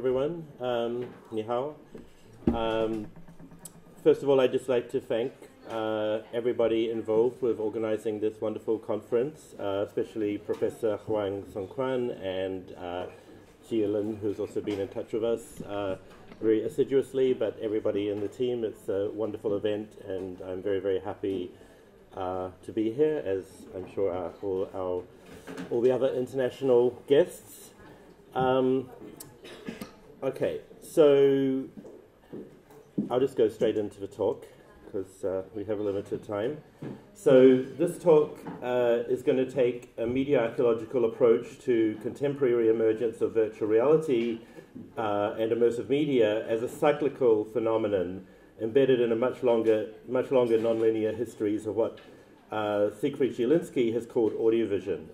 everyone. Ni hao. First of all, I'd just like to thank everybody involved with organizing this wonderful conference, especially Professor Huang Songquan and Jialin, who's also been in touch with us very assiduously, but everybody in the team. It's a wonderful event, and I'm very, very happy to be here, as I'm sure are all the other international guests. Okay, so I'll just go straight into the talk because we have a limited time. So this talk is going to take a media archaeological approach to contemporary emergence of virtual reality and immersive media as a cyclical phenomenon embedded in a much longer nonlinear histories of what Siegfried Zielinski has called audiovision.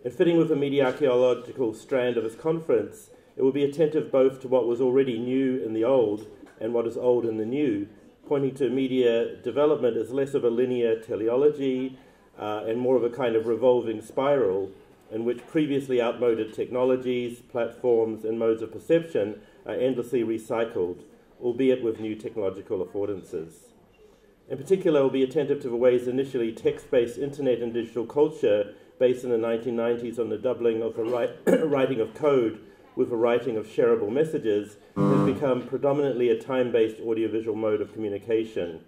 In fitting with the media archaeological strand of his conference, it will be attentive both to what was already new in the old and what is old in the new, pointing to media development as less of a linear teleology and more of a kind of revolving spiral in which previously outmoded technologies, platforms, and modes of perception are endlessly recycled, albeit with new technological affordances. In particular, we'll be attentive to the ways initially text-based internet and digital culture based in the 1990s on the doubling of the writing of code with the writing of shareable messages has become predominantly a time-based audiovisual mode of communication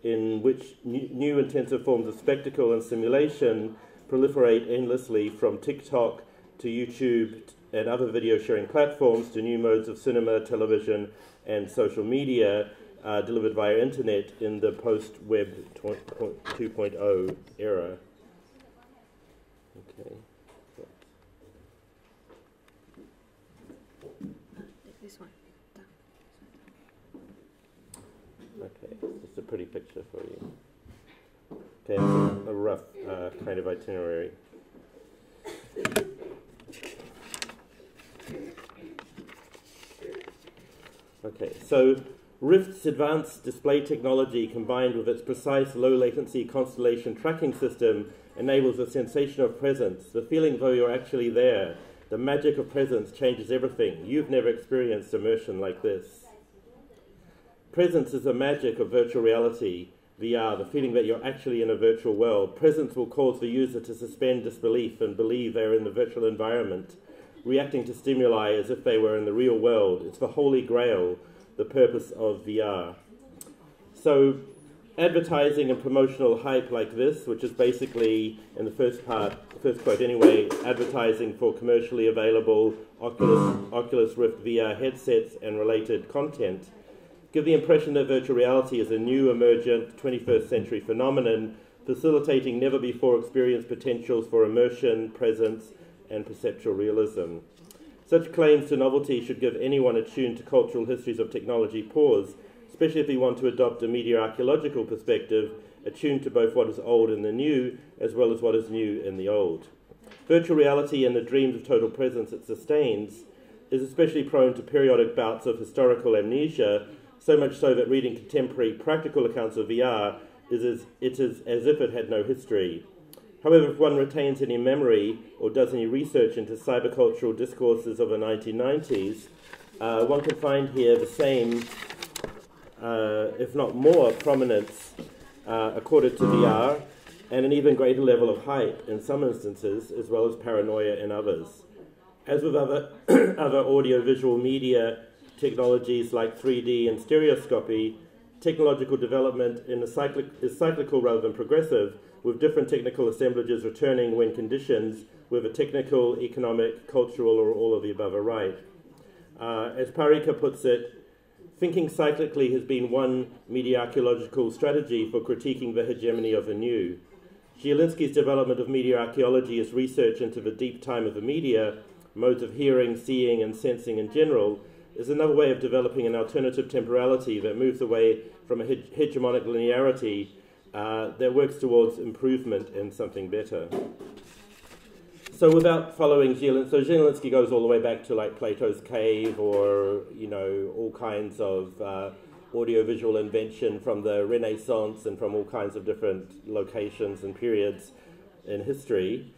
in which new intensive forms of spectacle and simulation proliferate endlessly from TikTok to YouTube and other video sharing platforms to new modes of cinema, television, and social media delivered via internet in the post-Web 2.0 era. Okay. This one. Okay, just a pretty picture for you. Okay, that's a rough kind of itinerary. Okay, so Rift's advanced display technology combined with its precise low-latency constellation tracking system enables a sensation of presence, the feeling though you're actually there. The magic of presence changes everything. You've never experienced immersion like this. Presence is the magic of virtual reality, VR, the feeling that you're actually in a virtual world. Presence will cause the user to suspend disbelief and believe they're in the virtual environment, reacting to stimuli as if they were in the real world. It's the holy grail, the purpose of VR. So advertising and promotional hype like this, which is basically, in the first quote anyway, advertising for commercially available Oculus Rift VR headsets and related content, give the impression that virtual reality is a new emergent 21st century phenomenon, facilitating never-before experienced potentials for immersion, presence, and perceptual realism. Such claims to novelty should give anyone attuned to cultural histories of technology pause, especially if we want to adopt a media archaeological perspective attuned to both what is old in the new as well as what is new in the old. Virtual reality and the dreams of total presence it sustains is especially prone to periodic bouts of historical amnesia, so much so that reading contemporary practical accounts of VR is as if it had no history. However, if one retains any memory or does any research into cybercultural discourses of the 1990s, one can find here the same, if not more, prominence accorded to VR and an even greater level of hype in some instances, as well as paranoia in others. As with other audiovisual media technologies like 3D and stereoscopy, technological development is cyclical rather than progressive, with different technical assemblages returning when conditions, whether technical, economic, cultural, or all of the above are right. As Parika puts it, thinking cyclically has been one media archaeological strategy for critiquing the hegemony of the new. Zielinski's development of media archaeology is research into the deep time of the media, modes of hearing, seeing, and sensing in general, is another way of developing an alternative temporality that moves away from a hegemonic linearity that works towards improvement and something better. So without following Zielinski goes all the way back to like Plato's cave or, all kinds of audiovisual invention from the Renaissance and from all kinds of different locations and periods in history.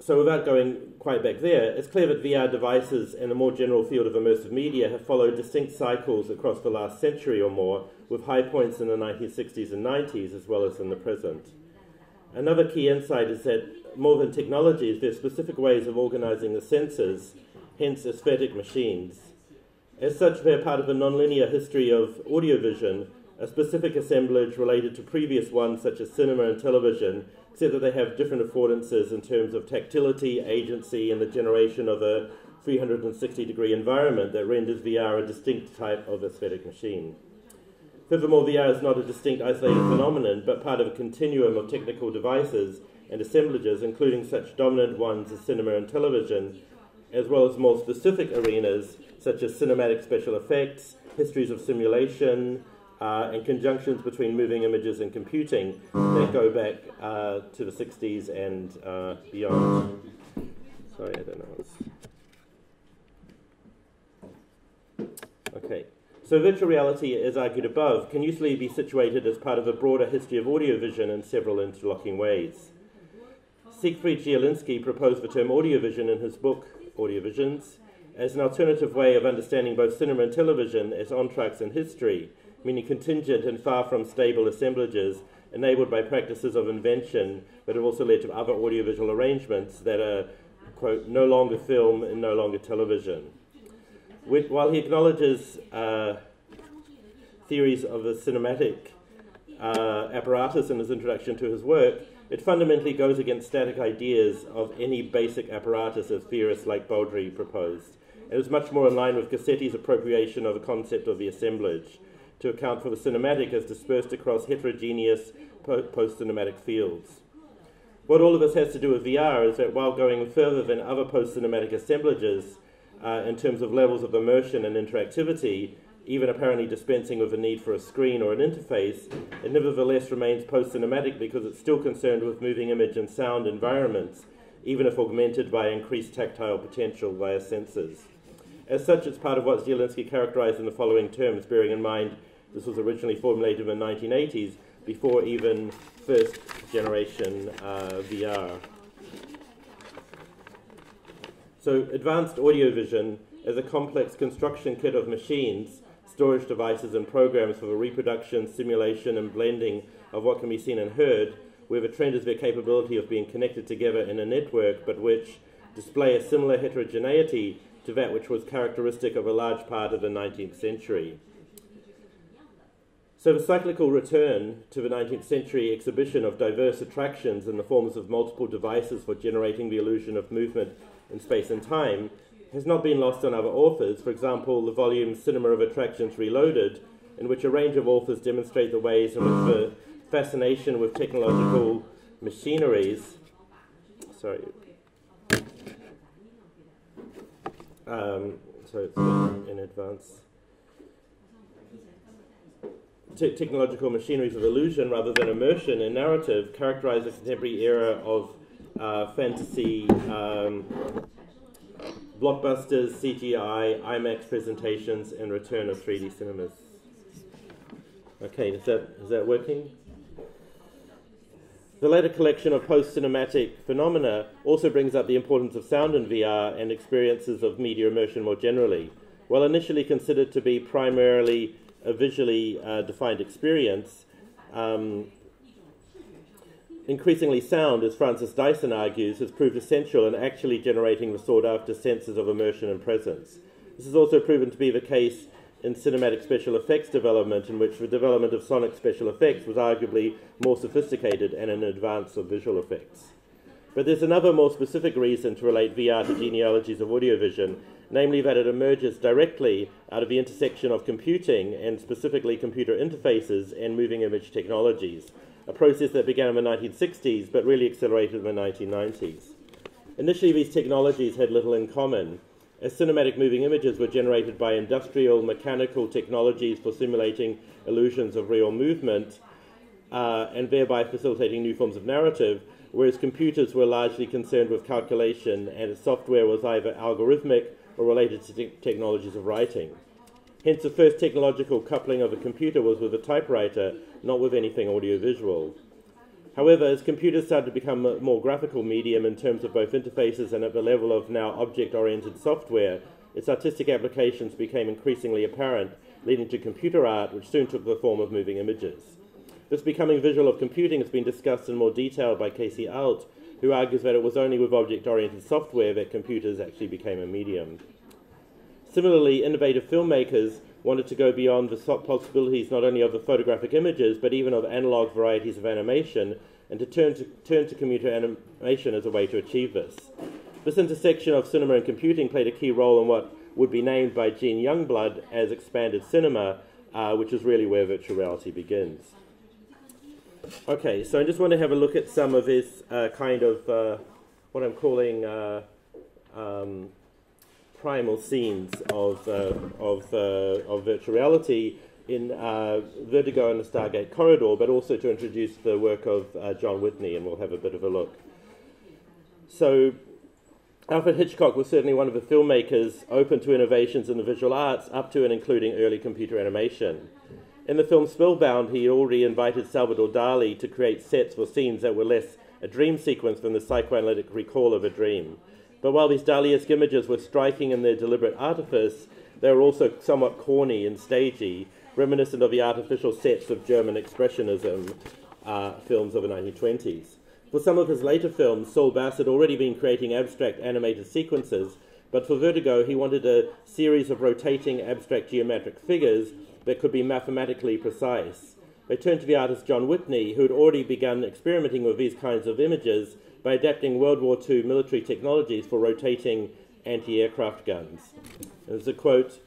So without going quite back there, it's clear that VR devices and the more general field of immersive media have followed distinct cycles across the last century or more, with high points in the 1960s and 90s as well as in the present. Another key insight is that more than technologies, there are specific ways of organizing the senses, hence aesthetic machines. As such, they're part of a nonlinear history of audiovision, a specific assemblage related to previous ones such as cinema and television, except that they have different affordances in terms of tactility, agency, and the generation of a 360-degree environment that renders VR a distinct type of aesthetic machine. Furthermore, VR is not a distinct isolated phenomenon, but part of a continuum of technical devices and assemblages, including such dominant ones as cinema and television, as well as more specific arenas such as cinematic special effects, histories of simulation, and conjunctions between moving images and computing that go back to the 60s and beyond. Sorry, I don't know. Okay. So virtual reality, as argued above, can usually be situated as part of a broader history of audiovision in several interlocking ways. Siegfried Zielinski proposed the term audiovision in his book, Audiovisions, as an alternative way of understanding both cinema and television as entr'actes in history, meaning contingent and far from stable assemblages enabled by practices of invention, but have also led to other audiovisual arrangements that are, quote, no longer film and no longer television. While he acknowledges theories of a cinematic apparatus in his introduction to his work, it fundamentally goes against static ideas of any basic apparatus as theorists like Baudry proposed. It is much more in line with Gassetti's appropriation of the concept of the assemblage, to account for the cinematic as dispersed across heterogeneous post-cinematic fields. What all of this has to do with VR is that while going further than other post-cinematic assemblages in terms of levels of immersion and interactivity, even apparently dispensing with the need for a screen or an interface, it nevertheless remains post-cinematic because it's still concerned with moving image and sound environments, even if augmented by increased tactile potential via sensors. As such, it's part of what Zielinski characterized in the following terms, bearing in mind this was originally formulated in the 1980s, before even first generation VR. So advanced audiovision as a complex construction kit of machines, storage devices and programs for the reproduction, simulation and blending of what can be seen and heard, where the trend is their capability of being connected together in a network, but which display a similar heterogeneity to that which was characteristic of a large part of the 19th century. So the cyclical return to the 19th century exhibition of diverse attractions in the forms of multiple devices for generating the illusion of movement in space and time has not been lost on other authors. For example, the volume Cinema of Attractions Reloaded, in which a range of authors demonstrate the ways in which the fascination with technological machineries, it's in advance. Technological machineries of illusion rather than immersion and narrative characterize the contemporary era of fantasy, blockbusters, CGI, IMAX presentations, and return of 3D cinemas. Okay, is that working? The later collection of post-cinematic phenomena also brings up the importance of sound in VR and experiences of media immersion more generally. While initially considered to be primarily a visually defined experience, increasingly sound, as Francis Dyson argues, has proved essential in actually generating the sought-after senses of immersion and presence. This has also proven to be the case in cinematic special effects development, in which the development of sonic special effects was arguably more sophisticated and in advance of visual effects. But there's another more specific reason to relate VR to genealogies of audiovision, namely that it emerges directly out of the intersection of computing, and specifically computer interfaces, and moving image technologies, a process that began in the 1960s but really accelerated in the 1990s. Initially, these technologies had little in common, as cinematic moving images were generated by industrial mechanical technologies for simulating illusions of real movement and thereby facilitating new forms of narrative, whereas computers were largely concerned with calculation and software was either algorithmic or related to technologies of writing. Hence, the first technological coupling of a computer was with a typewriter, not with anything audiovisual. However, as computers started to become a more graphical medium in terms of both interfaces and at the level of now object-oriented software, its artistic applications became increasingly apparent, leading to computer art, which soon took the form of moving images. This becoming visual of computing has been discussed in more detail by Casey Alt, who argues that it was only with object-oriented software that computers actually became a medium. Similarly, innovative filmmakers wanted to go beyond the possibilities not only of the photographic images, but even of analog varieties of animation, and to turn to computer animation as a way to achieve this. This intersection of cinema and computing played a key role in what would be named by Gene Youngblood as expanded cinema, which is really where virtual reality begins. Okay, so I just want to have a look at some of his kind of what I'm calling primal scenes of virtual reality in Vertigo and the Stargate Corridor, but also to introduce the work of John Whitney, and we'll have a bit of a look. So Alfred Hitchcock was certainly one of the filmmakers open to innovations in the visual arts, up to and including early computer animation. In the film Spellbound, he already invited Salvador Dali to create sets for scenes that were less a dream sequence than the psychoanalytic recall of a dream. But while these Dali-esque images were striking in their deliberate artifice, they were also somewhat corny and stagey, reminiscent of the artificial sets of German expressionism films of the 1920s. For some of his later films, Saul Bass had already been creating abstract animated sequences, but for Vertigo he wanted a series of rotating abstract geometric figures that could be mathematically precise. They turned to the artist John Whitney, who had already begun experimenting with these kinds of images by adapting World War II military technologies for rotating anti-aircraft guns. There's a quote,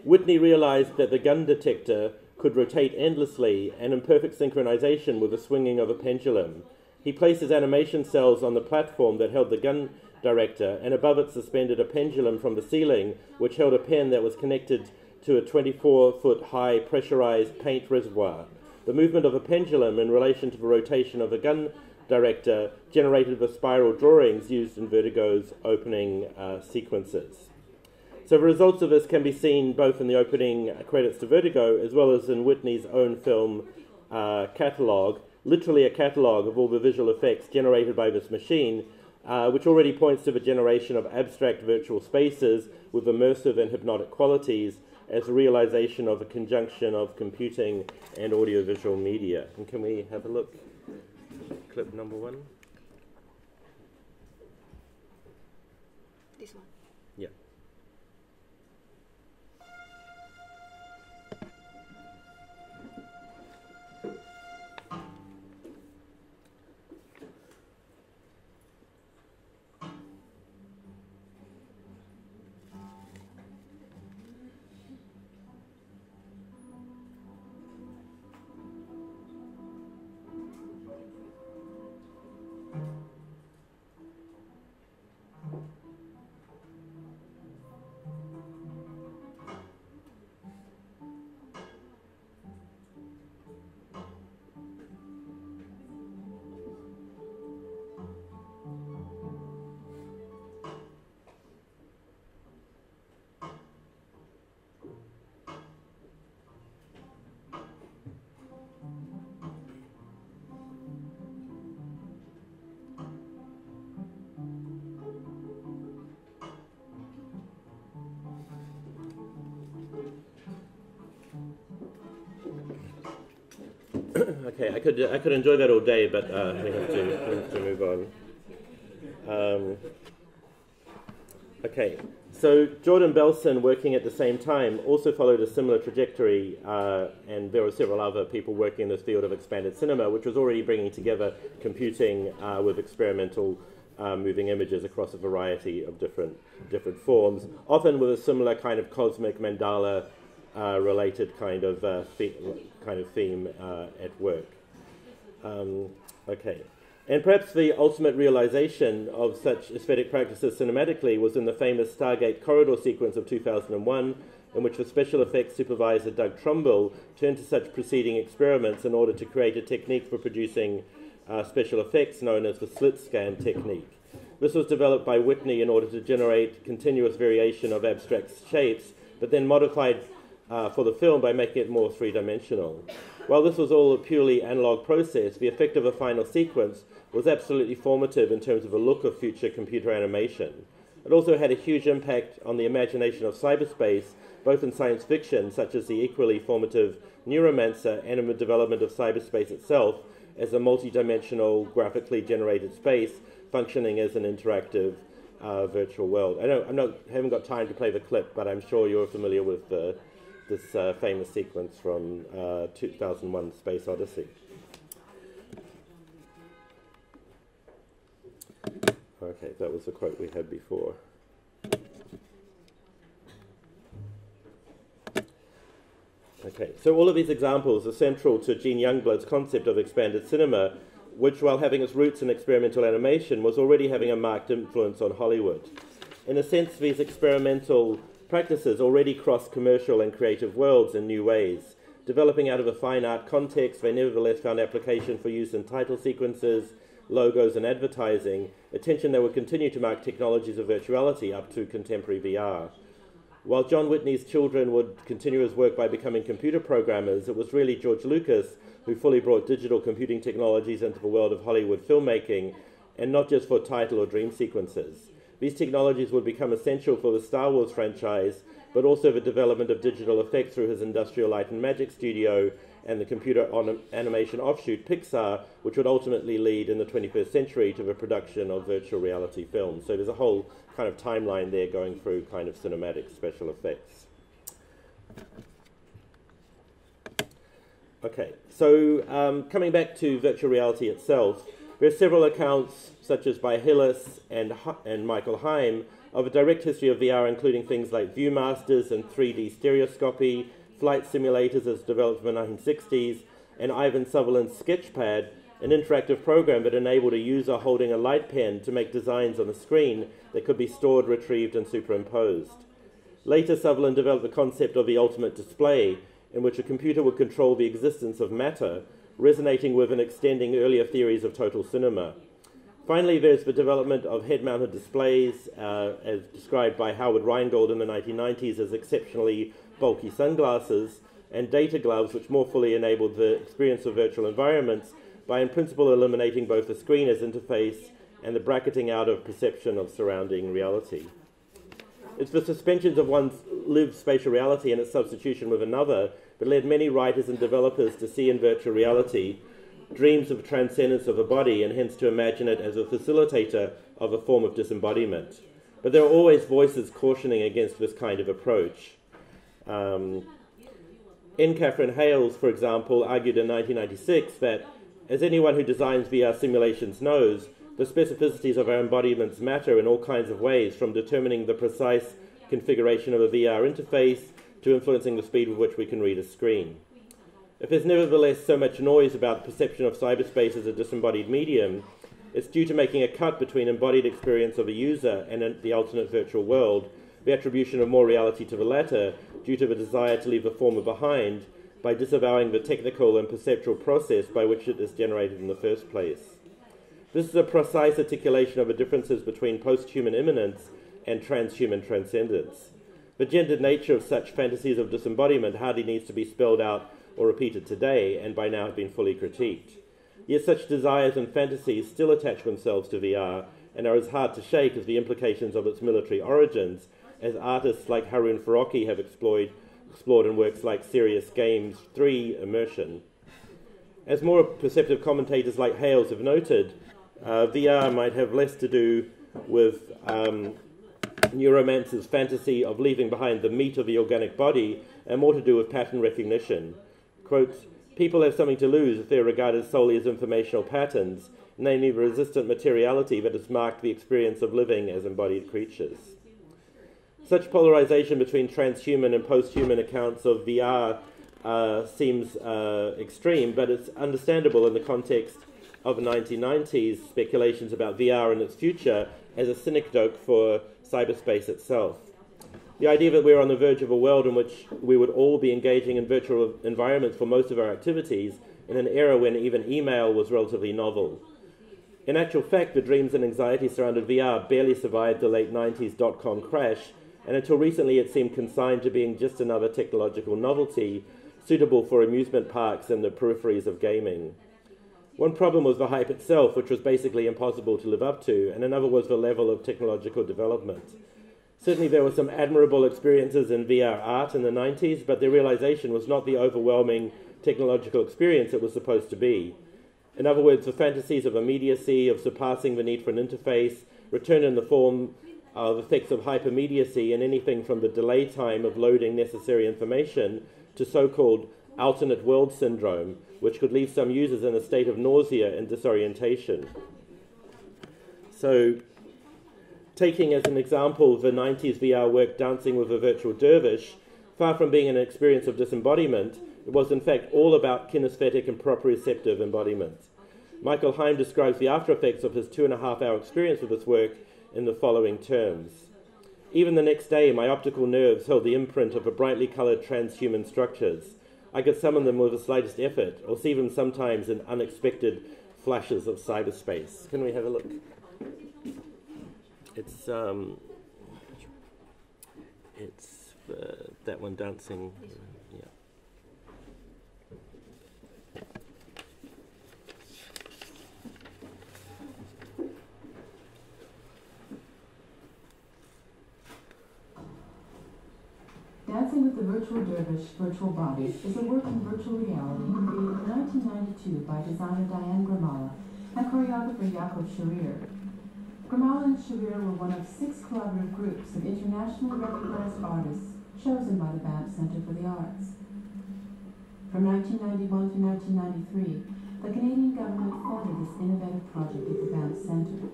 Whitney realized that the gun detector could rotate endlessly and in perfect synchronization with the swinging of a pendulum. He placed his animation cells on the platform that held the gun director, and above it suspended a pendulum from the ceiling, which held a pen that was connected to a 24-foot-high pressurized paint reservoir. The movement of a pendulum in relation to the rotation of a gun director generated the spiral drawings used in Vertigo's opening sequences. So the results of this can be seen both in the opening credits to Vertigo as well as in Whitney's own film catalogue, literally a catalogue of all the visual effects generated by this machine, which already points to the generation of abstract virtual spaces with immersive and hypnotic qualities as a realization of a conjunction of computing and audiovisual media. And can we have a look? Clip number 1. This one. Yeah. Okay, I could enjoy that all day, but we have to move on. Okay, so Jordan Belson, working at the same time, also followed a similar trajectory, and there were several other people working in this field of expanded cinema, which was already bringing together computing with experimental moving images across a variety of different forms, often with a similar kind of cosmic mandala related kind of theme at work. Okay, and perhaps the ultimate realization of such aesthetic practices cinematically was in the famous Stargate Corridor sequence of 2001, in which the special effects supervisor Doug Trumbull turned to such preceding experiments in order to create a technique for producing special effects known as the slit scan technique. This was developed by Whitney in order to generate continuous variation of abstract shapes, but then modified for the film by making it more three-dimensional. While this was all a purely analog process, the effect of a final sequence was absolutely formative in terms of the look of future computer animation. It also had a huge impact on the imagination of cyberspace, both in science fiction, such as the equally formative Neuromancer, and in the development of cyberspace itself as a multi-dimensional, graphically generated space functioning as an interactive virtual world. I haven't got time to play the clip, but I'm sure you're familiar with this famous sequence from 2001 Space Odyssey. Okay, that was the quote we had before. Okay, so all of these examples are central to Gene Youngblood's concept of expanded cinema, which, while having its roots in experimental animation, was already having a marked influence on Hollywood. In a sense, these experimental practices already crossed commercial and creative worlds in new ways. Developing out of a fine art context, they nevertheless found application for use in title sequences, logos, and advertising, attention that would continue to mark technologies of virtuality up to contemporary VR. While John Whitney's children would continue his work by becoming computer programmers, it was really George Lucas who fully brought digital computing technologies into the world of Hollywood filmmaking, and not just for title or dream sequences. These technologies would become essential for the Star Wars franchise, but also the development of digital effects through his Industrial Light and Magic studio and the computer animation offshoot Pixar, which would ultimately lead in the 21st century to the production of virtual reality films. So there's a whole kind of timeline there going through kind of cinematic special effects. Okay, so coming back to virtual reality itself, there are several accounts, such as by Hillis and Michael Heim, of a direct history of VR, including things like Viewmasters and 3D stereoscopy, flight simulators as developed in the 1960s, and Ivan Sutherland's Sketchpad, an interactive program that enabled a user holding a light pen to make designs on the screen that could be stored, retrieved, and superimposed. Later, Sutherland developed the concept of the ultimate display, in which a computer would control the existence of matter, resonating with and extending earlier theories of total cinema. Finally, there's the development of head-mounted displays, as described by Howard Rheingold in the 1990s as exceptionally bulky sunglasses, and data gloves, which more fully enabled the experience of virtual environments by, in principle, eliminating both the screen as interface and the bracketing out of perception of surrounding reality. It's the suspensions of one's lived spatial reality and its substitution with another that led many writers and developers to see in virtual reality dreams of transcendence of a body, and hence to imagine it as a facilitator of a form of disembodiment. But there are always voices cautioning against this kind of approach. N. Catherine Hales, for example, argued in 1996 that, as anyone who designs VR simulations knows, the specificities of our embodiments matter in all kinds of ways, from determining the precise configuration of a VR interface to influencing the speed with which we can read a screen. If there's nevertheless so much noise about the perception of cyberspace as a disembodied medium, it's due to making a cut between embodied experience of a user and the alternate virtual world, the attribution of more reality to the latter due to the desire to leave the former behind by disavowing the technical and perceptual process by which it is generated in the first place. This is a precise articulation of the differences between post-human immanence and transhuman transcendence. The gendered nature of such fantasies of disembodiment hardly needs to be spelled out or repeated today, and by now have been fully critiqued. Yet such desires and fantasies still attach themselves to VR and are as hard to shake as the implications of its military origins, as artists like Haroon Farocki have explored in works like Serious Games 3 Immersion. As more perceptive commentators like Hales have noted, VR might have less to do with Neuromancer's fantasy of leaving behind the meat of the organic body and more to do with pattern recognition. Quote, people have something to lose if they're regarded solely as informational patterns, namely the resistant materiality that has marked the experience of living as embodied creatures. Such polarization between transhuman and post-human accounts of VR seems extreme, but it's understandable in the context of the 1990s speculations about VR and its future as a synecdoche for cyberspace itself. The idea that we're on the verge of a world in which we would all be engaging in virtual environments for most of our activities in an era when even email was relatively novel. In actual fact, the dreams and anxiety surrounding VR barely survived the late 90s dot-com crash, and until recently it seemed consigned to being just another technological novelty, suitable for amusement parks and the peripheries of gaming. One problem was the hype itself, which was basically impossible to live up to, and another was the level of technological development. Certainly there were some admirable experiences in VR art in the 90s, but their realization was not the overwhelming technological experience it was supposed to be. In other words, the fantasies of immediacy, of surpassing the need for an interface, returned in the form of effects of hypermediacy and anything from the delay time of loading necessary information to so-called alternate world syndrome, which could leave some users in a state of nausea and disorientation. So, taking as an example the 90s VR work Dancing with a Virtual Dervish, far from being an experience of disembodiment, it was in fact all about kinesthetic and proprioceptive embodiment. Michael Heim describes the after effects of his 2.5-hour experience with this work in the following terms. Even the next day, my optical nerves held the imprint of a brightly coloured transhuman structures. I could summon them with the slightest effort, or see them sometimes in unexpected flashes of cyberspace. Can we have a look? It's that one dancing. Yeah. Dancing with the Virtual Dervish, Virtual Body is a work in virtual reality created in 1992 by designer Diane Grimala and choreographer Jakob Scherer. Grimala and Scherer were one of 6 collaborative groups of internationally recognized artists chosen by the Banff Centre for the Arts. From 1991 to 1993, the Canadian government funded this innovative project at the Banff Centre.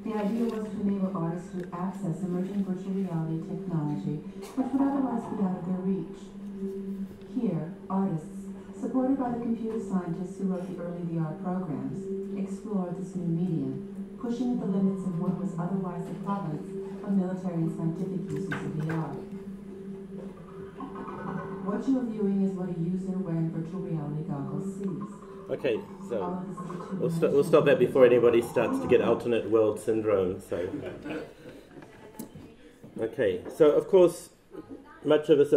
The idea was to enable artists to access emerging virtual reality technology which would otherwise be out of their reach. Here, artists, supported by the computer scientists who wrote the early VR programs, explored this new medium, pushing the limits of what was otherwise the province of military and scientific uses of VR. What you are viewing is what a user wearing virtual reality goggles sees. Okay, so we'll stop that before anybody starts to get alternate world syndrome. So, okay, so of course, much of this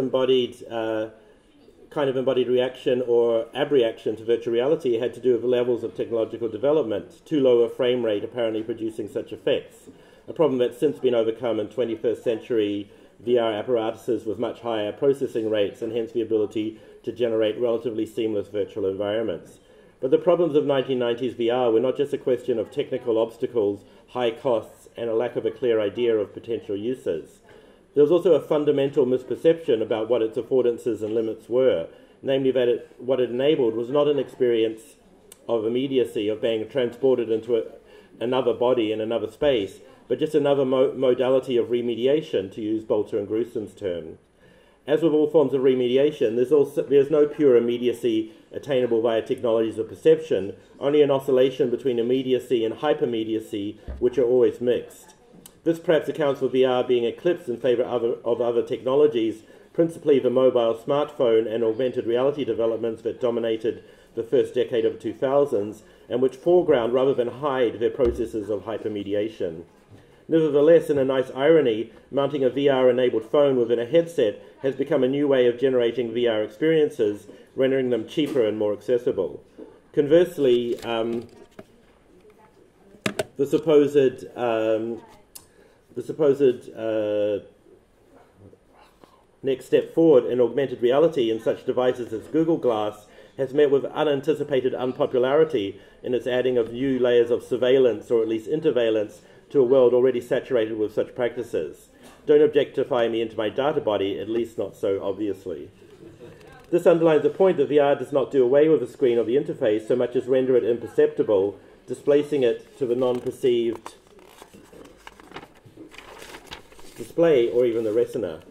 kind of embodied reaction or abreaction to virtual reality had to do with levels of technological development, too low a frame rate apparently producing such effects, a problem that's since been overcome in 21st century VR apparatuses with much higher processing rates and hence the ability to generate relatively seamless virtual environments. But the problems of 1990s VR were not just a question of technical obstacles, high costs, and a lack of a clear idea of potential uses. There was also a fundamental misperception about what its affordances and limits were, namely that what it enabled was not an experience of immediacy, of being transported into another body in another space, but just another modality of remediation, to use Bolter and Gruesom's term. As with all forms of remediation, there's no pure immediacy attainable via technologies of perception, only an oscillation between immediacy and hypermediacy, which are always mixed. This perhaps accounts for VR being eclipsed in favor of other technologies, principally the mobile smartphone and augmented reality developments that dominated the first decade of the 2000s, and which foreground rather than hide their processes of hypermediation. Nevertheless, in a nice irony, mounting a VR-enabled phone within a headset has become a new way of generating VR experiences, rendering them cheaper and more accessible. Conversely, the supposed next step forward in augmented reality in such devices as Google Glass has met with unanticipated unpopularity in its adding of new layers of surveillance, or at least interveillance, to a world already saturated with such practices. Don't objectify me into my data body, at least not so obviously. This underlines the point that VR does not do away with the screen or the interface so much as render it imperceptible, displacing it to the non-perceived display or even the retina.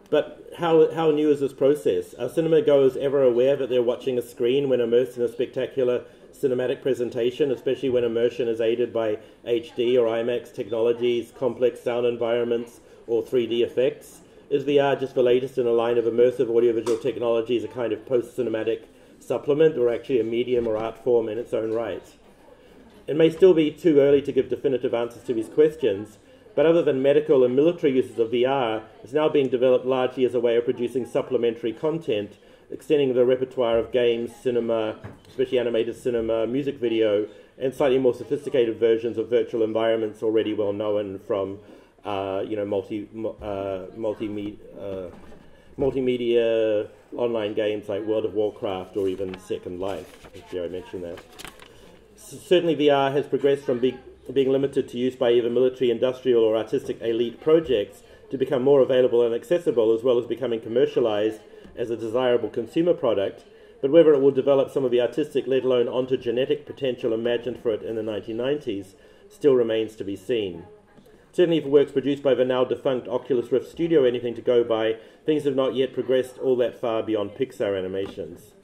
But how new is this process? Are cinema goers ever aware that they're watching a screen when immersed in a spectacular cinematic presentation, especially when immersion is aided by HD or IMAX technologies, complex sound environments, or 3D effects? Is VR just the latest in a line of immersive audiovisual technologies, a kind of post-cinematic supplement, or actually a medium or art form in its own right? It may still be too early to give definitive answers to these questions, but other than medical and military uses of VR, is now being developed largely as a way of producing supplementary content, extending the repertoire of games, cinema, especially animated cinema, music video, and slightly more sophisticated versions of virtual environments already well known from multimedia online games like World of Warcraft or even Second Life, as Jerry mentioned that. Certainly VR has progressed from being limited to use by either military, industrial, or artistic elite projects to become more available and accessible, as well as becoming commercialized as a desirable consumer product. But whether it will develop some of the artistic, let alone ontogenetic potential imagined for it in the 1990s, still remains to be seen. Certainly for works produced by the now defunct Oculus Rift Studio, anything to go by, things have not yet progressed all that far beyond Pixar animations.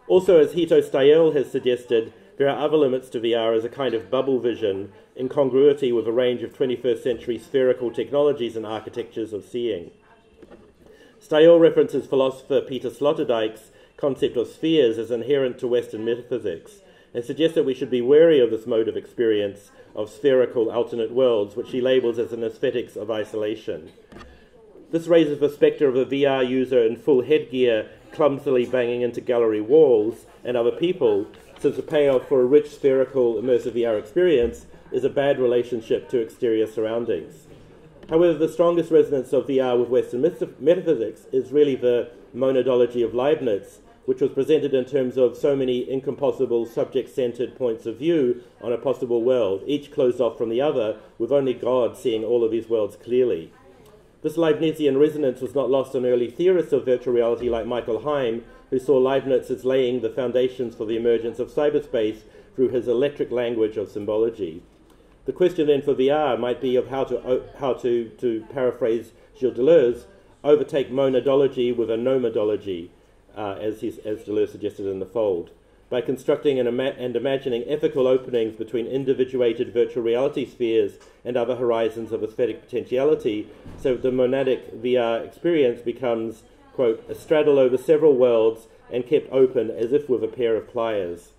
Also, as Hito Steyerl has suggested, there are other limits to VR as a kind of bubble vision, in congruity with a range of 21st century spherical technologies and architectures of seeing. Steyerl references philosopher Peter Sloterdijk's concept of spheres as inherent to Western metaphysics, and suggests that we should be wary of this mode of experience of spherical alternate worlds, which he labels as an aesthetics of isolation. This raises the spectre of a VR user in full headgear clumsily banging into gallery walls and other people, since the payoff for a rich spherical immersive VR experience is a bad relationship to exterior surroundings. However, the strongest resonance of VR with Western metaphysics is really the monadology of Leibniz, which was presented in terms of so many incompossible subject-centered points of view on a possible world, each closed off from the other, with only God seeing all of these worlds clearly. This Leibnizian resonance was not lost on early theorists of virtual reality like Michael Heim, who saw Leibniz as laying the foundations for the emergence of cyberspace through his electric language of symbology. The question then for VR might be of how to paraphrase Gilles Deleuze, overtake monadology with a nomadology, as Deleuze suggested in The Fold, by constructing and imagining ethical openings between individuated virtual reality spheres and other horizons of aesthetic potentiality, so that the monadic VR experience becomes, quote, a straddle over several worlds and kept open as if with a pair of pliers.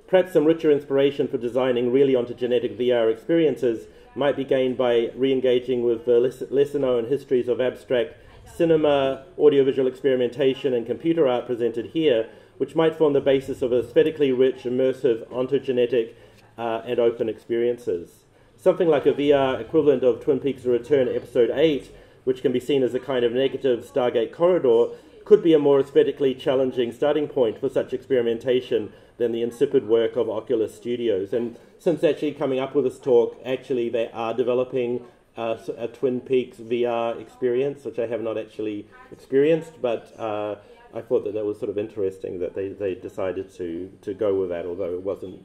Perhaps some richer inspiration for designing really ontogenetic VR experiences might be gained by re-engaging with the lesser-known histories of abstract cinema, audiovisual experimentation, and computer art presented here, which might form the basis of aesthetically rich, immersive, ontogenetic, and open experiences. Something like a VR equivalent of Twin Peaks: The Return Episode 8, which can be seen as a kind of negative Stargate corridor, could be a more aesthetically challenging starting point for such experimentation than the insipid work of Oculus Studios. And since actually coming up with this talk, actually they are developing a Twin Peaks VR experience, which I have not actually experienced, but I thought that was sort of interesting that they decided to go with that, although it wasn't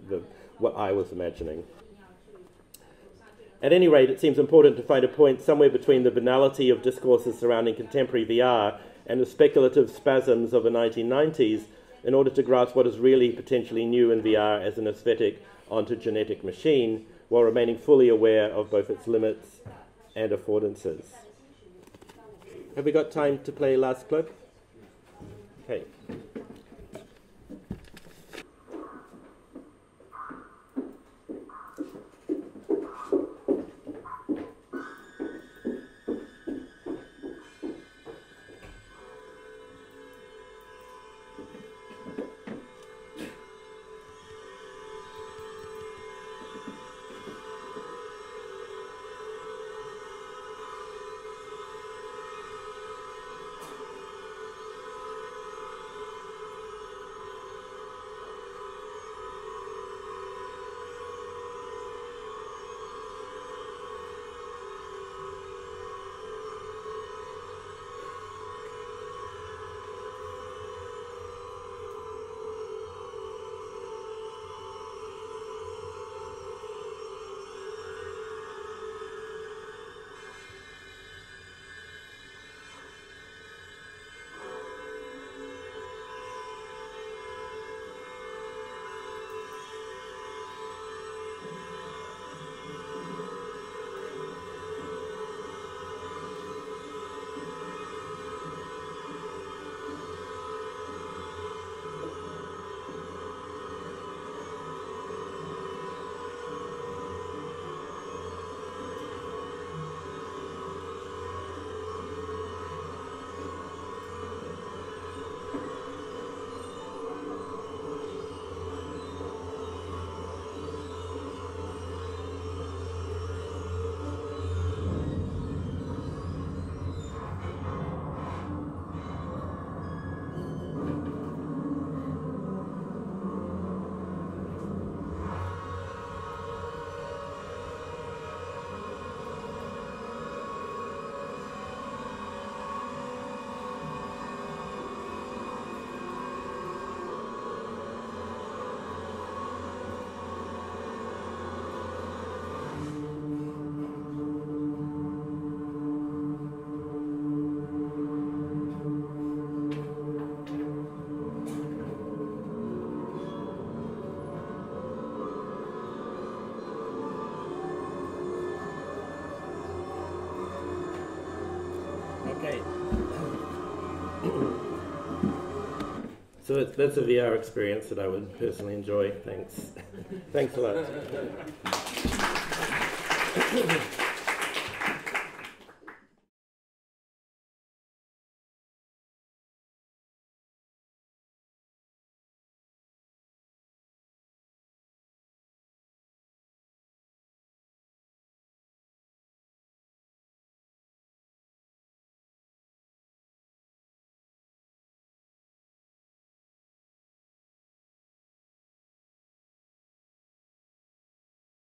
what I was imagining. At any rate, it seems important to find a point somewhere between the banality of discourses surrounding contemporary VR and the speculative spasms of the 1990s in order to grasp what is really potentially new in VR as an aesthetic ontogenetic machine, while remaining fully aware of both its limits and affordances. Have we got time to play last clip? Okay. Okay. So that's a VR experience that I would personally enjoy. Thanks. Thanks a lot.